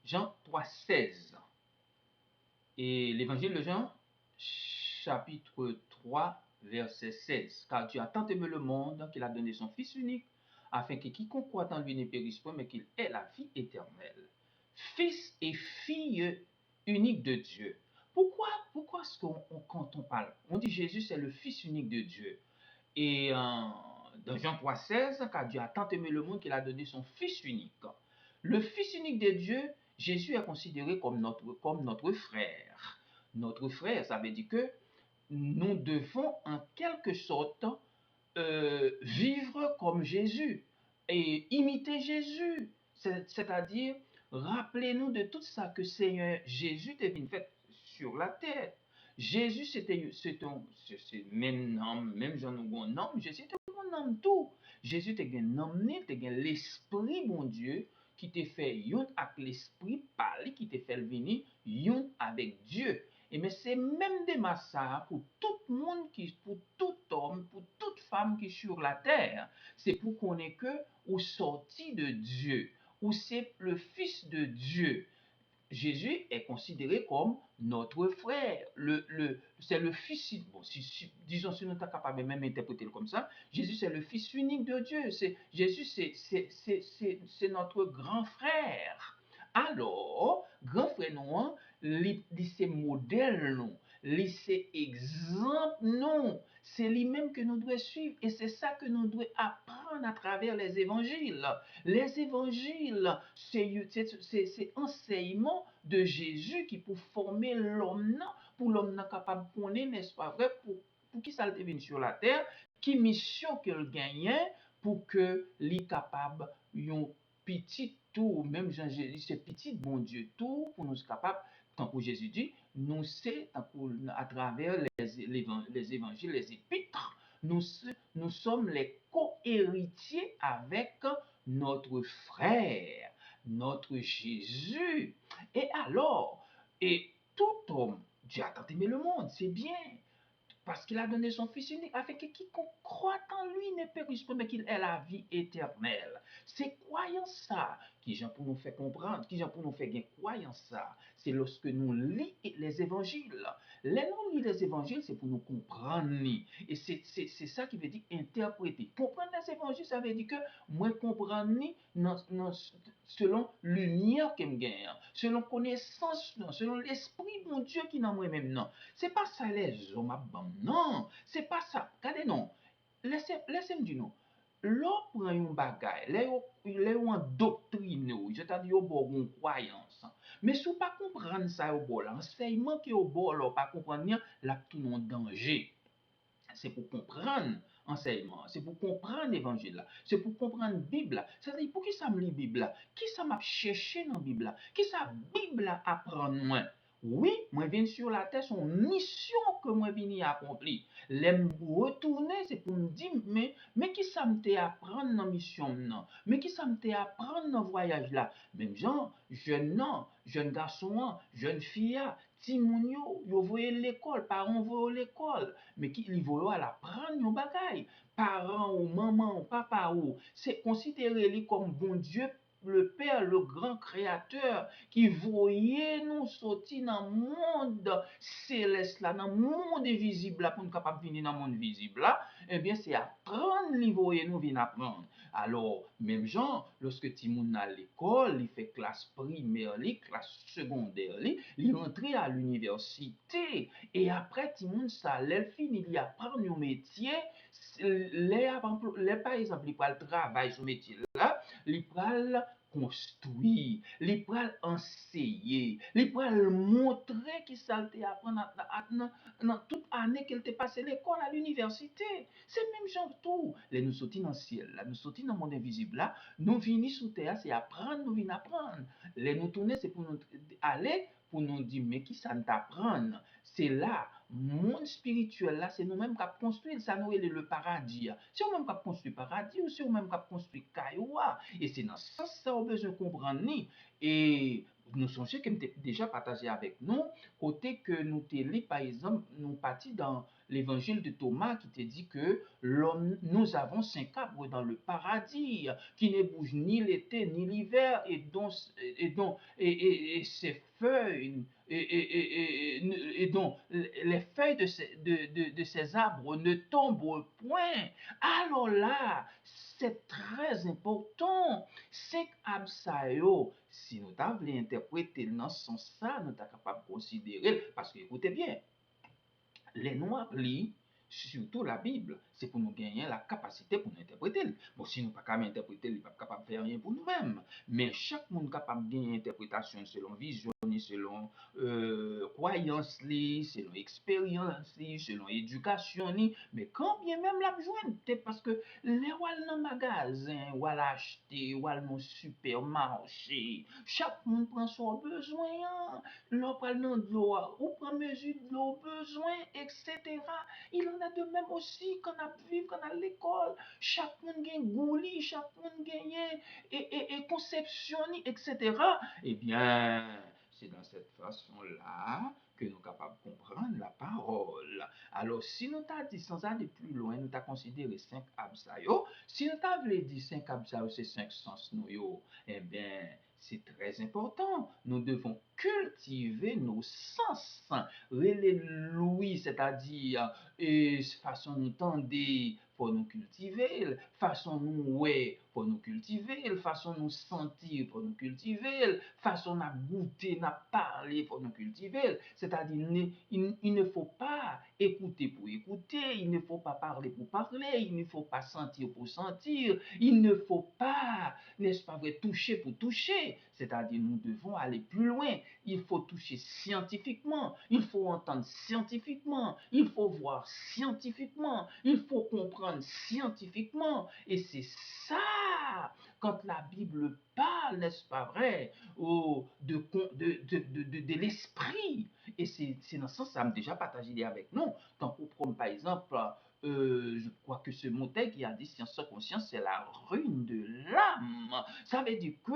Jean 3,16. Et l'évangile de Jean, chapitre 3, verset 16. Car Dieu a tant aimé le monde qu'il a donné son Fils unique, afin que quiconque croit en lui ne périsse point, mais qu'il ait la vie éternelle. Fils et fille unique de Dieu. Pourquoi est-ce quand on parle, on dit Jésus c'est le Fils unique de Dieu. Et dans Jean 3,16, car Dieu a tant aimé le monde qu'il a donné son Fils unique. Le Fils unique de Dieu, Jésus est considéré comme notre frère. Notre frère, ça veut dire que nous devons en quelque sorte vivre comme Jésus et imiter Jésus. C'est-à-dire, rappelez-nous de tout ça que Seigneur Jésus est venu faire sur la terre. Jésus, c'est même homme, même Jean nous un homme, Jésus était un homme tout. Jésus était un homme, était l'esprit, bon Dieu, qui te fait yon avec l'esprit parler, qui te fait venir yon avec Dieu. Et mais c'est même des massacres pour tout le monde, pour tout homme, pour toute femme qui est sur la terre. C'est pour qu'on ait que ou sorti de Dieu, ou c'est le Fils de Dieu. Jésus est considéré comme notre frère. C'est le Fils, bon, disons si nous sommes capables de même interpréter comme ça, Jésus c'est le Fils unique de Dieu. Jésus c'est notre grand frère. Alors, grand frère nous, c'est modèle nous, c'est exemple nous, c'est lui-même que nous devons suivre et c'est ça que nous devons apprendre à travers les évangiles. Les évangiles, c'est enseignement de Jésus qui pour former l'homme, pour l'homme capable de connaître, n'est-ce pas vrai, pour qui ça venu sur la terre, qui mission qu'il gagnait pour que lui capable yon petit tout, même Jean-Jésus, c'est petit bon Dieu tout, pour nous capables, tant que Jésus dit, nous c'est à travers les évangiles, les épîtres, nous sommes les co-héritiers avec notre frère, notre Jésus. Et alors, et tout homme, Dieu a tant aimé le monde, c'est bien, parce qu'il a donné son Fils unique, afin que quiconque croit en lui ne périsse pas, mais qu'il ait la vie éternelle. C'est croyance ça qui j'en pour nous faire comprendre, qui j'en pour nous faire gain croyance ça. C'est lorsque nous lisons les évangiles. Les nous lisons les évangiles, c'est pour nous comprendre. Et c'est ça qui veut dire interpréter. Comprendre les évangiles, ça veut dire que moi comprendre selon lumière que me gagne, selon connaissance, selon l'esprit bon Dieu qui dans moi-même non. C'est pas ça les hommes abandonnent. Non, c'est pas ça. Regardez non. Laissez-moi dire non. L'on prend un bagage, là on doctrine, c'est-à-dire on bon une croyance. Mais si vous pas comprendre ça au bol, l'enseignement qui au bol, pas comprendre, là tout en danger. C'est pour comprendre enseignement, c'est pour comprendre l'évangile, c'est pour comprendre la Bible. C'est-à-dire, pour qui ça me lit la Bible? Qui ça m'a cherché dans la Bible? Qui ça Bible apprendre moi? Oui, moi viens sur la terre, son mission que moi viens accomplir. L'aime retourner, c'est pour me dire, mais qui ça me apprendre dans mission non? Mais qui ça me apprendre dans voyage là? Même gens, jeune garçon, jeune fille, ti moun yo voye l'école, parents voye l'école, mais qui li voye à la prendre yon bagay. Parents ou maman ou papa ou, c'est considéré li comme bon Dieu, le Père, le grand créateur, qui voyait nous sortir dans le monde céleste là, dans le monde invisible là, pour nous capable venir dans le monde visible là, eh bien c'est apprendre li voyait nous venir apprendre. Alors, même genre, lorsque Timoun à l'école, il fait classe primaire, classe secondaire, il rentre à l'université. Et après, Timoun, ça, il finit, il apprend un métier. Les, par exemple, il prend le travail, ce métier-là, il prend construire, il prend enseigner, il prend montrer qui ça te apprend dans toute année qu'elle t'a passé l'école à l'université. C'est même genre tout. Là, nous sortis dans le ciel, là, nous sortis dans le monde invisible, là, nous venons sous terre, c'est apprendre, nous venons apprendre. Là, nous tourner, c'est pour nous aller, pour nous dire, mais qui ça nous apprend? C'est là, monde spirituel, là, c'est nous-mêmes qui avons construit, ça nous est le paradis. C'est nous-mêmes qui avons construit le paradis, ou c'est nous-mêmes qui avons construit le cailloua. Et c'est dans ce sens ça, on a besoin de comprendre. Et nous songez que nous déjà partagé avec nous, côté que nous télé, par exemple, nous partis dans l'évangile de Thomas qui te dit que nous avons 5 arbres dans le paradis qui ne bougent ni l'été ni l'hiver et ses feuilles et dont les feuilles de ces arbres ne tombent point. Alors là, c'est très important. 5 arbres ça yo, si nous t'avons interprété dans ce sens-là, nous sommes capables de considérer, parce que écoutez bien, les noirs lisent surtout la Bible, c'est pour nous gagner la capacité pour nous interpréter. Bon, si nous ne sommes pas capables d'interpréter, nous ne sommes pas capables de faire rien pour nous-mêmes. Mais chaque monde est capable de gagner une interprétation selon vision, selon croyance, selon expérience, selon éducation. Mais quand bien même la besoin, parce que les wal dans magasin, wal acheter, wal dans supermarché, chaque monde prend son besoin. L'on parle de l'eau, ou prend mesure de l'eau besoin, etc. Il en a de même aussi quand on vit, quand on a l'école. Chaque monde gagne gouli, chaque monde gagne et conception, etc. Eh bien, c'est dans cette façon-là que nous sommes capables de comprendre la parole. Alors, si nous t'avons dit sans aller plus loin, nous t'avons considéré 5 absayo. Si nous t'avons dit 5 absayo, c'est 5 sens nous, eh bien, c'est très important. Nous devons cultiver nos sens. Les louis, c'est-à-dire, façon nous tendre, pour nous cultiver, façon nous ouais, pour nous cultiver, façon nous sentir, pour nous cultiver, façon nous goûter, nous parler, pour nous cultiver. C'est-à-dire, il ne faut pas écouter pour écouter, il ne faut pas parler pour parler, il ne faut pas sentir pour sentir, il ne faut pas, n'est-ce pas vrai, toucher pour toucher. C'est-à-dire, nous devons aller plus loin. Il faut toucher scientifiquement, il faut entendre scientifiquement, il faut voir scientifiquement, il faut comprendre scientifiquement. Et c'est ça, quand la Bible parle, n'est-ce pas vrai, de l'esprit. Et c'est dans ce sens, ça m'a déjà partagé avec nous. Quand on prend par exemple, je crois que ce Montaigne qui a dit science sans conscience, c'est la ruine de l'âme. Ça veut dire que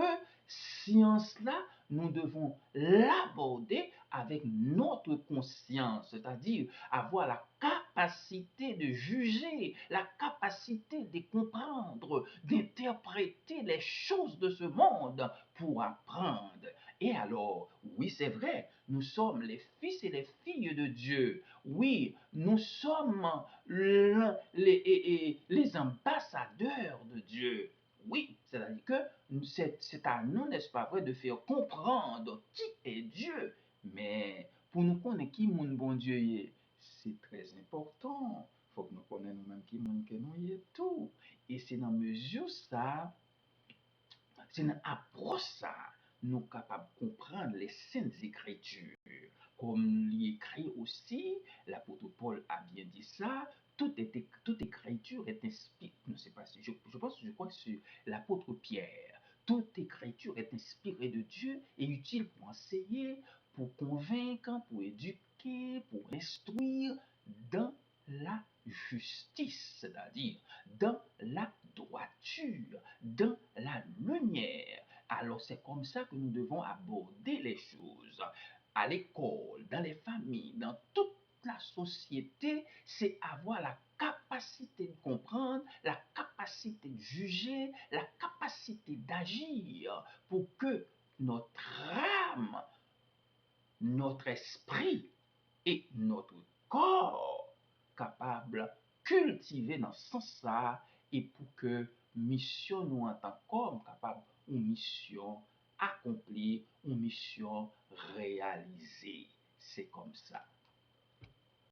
science-là, nous devons l'aborder avec notre conscience, c'est-à-dire avoir la capacité de juger, la capacité de comprendre, d'interpréter les choses de ce monde pour apprendre. Et alors, oui, c'est vrai, nous sommes les fils et les filles de Dieu. Oui, nous sommes les ambassadeurs de Dieu. Oui, c'est-à-dire que c'est à nous, n'est-ce pas vrai, de faire comprendre qui est Dieu. Mais pour nous connaître qui mon bon Dieu est, c'est très important. Il faut que nous connaissions nous-mêmes qui mon que nous est tout. Et c'est dans mesure ça, c'est dans approche ça, nous sommes capables de comprendre les saintes écritures. Comme l'écrit aussi, l'apôtre Paul a bien dit ça, toute écriture est inspirée, non, c'est pas, je crois que c'est l'apôtre Pierre. Toute écriture est inspirée de Dieu et utile pour enseigner, pour convaincre, pour éduquer, pour instruire dans la justice, c'est-à-dire dans la droiture, dans la lumière. Alors c'est comme ça que nous devons aborder les choses. À l'école, dans les familles, dans toute la société, c'est avoir la capacité de comprendre, la capacité de juger, la capacité d'agir pour que notre âme, notre esprit et notre corps capable cultiver dans ce sens-là et pour que mission nous en tant qu'homme capable une mission accomplie, une mission réalisée. C'est comme ça.